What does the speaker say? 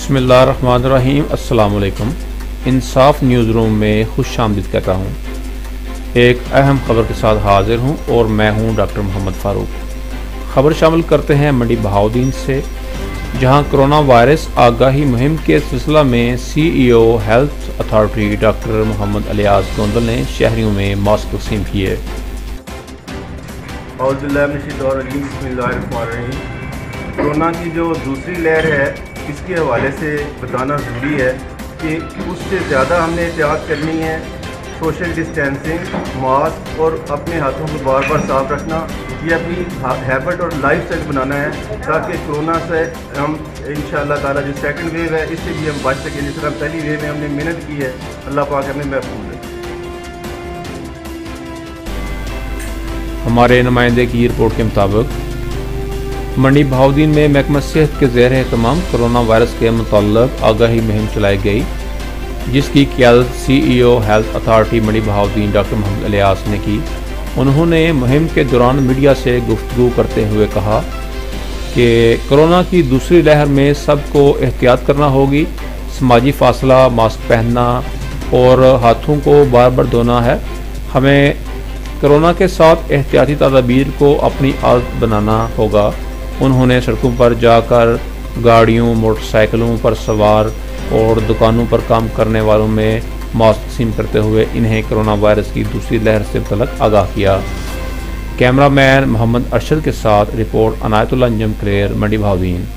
बिस्मिल्लाहिर्रहमानिर्रहीम। अस्सलाम वालेकुम। इंसाफ न्यूज़ रूम में खुश आमदीद कहता हूँ। एक अहम खबर के साथ हाजिर हूँ और मैं हूँ डॉक्टर मोहम्मद फ़ारूक। खबर शामिल करते हैं मंडी बहाउद्दीन से, जहाँ कोरोना वायरस आगाही मुहिम के सिलसिला में CEO health authority doctor Mohammad Ilyas Gondal ने शहरियों में मास्क तकसीम किए। कोरोना की जो दूसरी लहर है, इसके हवाले से बताना ज़रूरी है कि उससे ज़्यादा हमने एहतियात करनी है। सोशल डिस्टेंसिंग, मास्क और अपने हाथों को बार बार साफ रखना, ये अपनी हैबिट और लाइफस्टाइल बनाना है, ताकि कोरोना से हम इंशाअल्लाह ताला जो सेकंड वेव है इससे भी हम बच सकें। जिस तरह पहली वेव में हमने मेहनत की है, अल्लाह पाक हमें महफूज है। हमारे नुमाइंदे की रिपोर्ट के मुताबिक मंडी बहाउद्दीन में महकमा सेहत के ज़ेर एहतमाम कोरोना वायरस के मुतल्लिक़ आगाही मुहिम चलाई गई, जिसकी क़ियादत CEO हेल्थ अथॉरिटी मंडी बहाउद्दीन डॉक्टर मोहम्मद अलियास ने की। उन्होंने मुहिम के दौरान मीडिया से गुफ्तगू करते हुए कहा कि कोरोना की दूसरी लहर में सबको एहतियात करना होगी। समाजी फासला, मास्क पहनना और हाथों को बार बार धोना है। हमें कोरोना के साथ एहतियाती तदाबीर को अपनी आदत बनाना होगा। उन्होंने सड़कों पर जाकर गाड़ियों, मोटरसाइकिलों पर सवार और दुकानों पर काम करने वालों में मास्क तकसीम करते हुए इन्हें कोरोना वायरस की दूसरी लहर से मुतल्लिक़ आगाह किया। कैमरामैन मोहम्मद अरशद के साथ रिपोर्ट अनायतुल्लाह अंजम क्लेयर, मंडी बहाउद्दीन।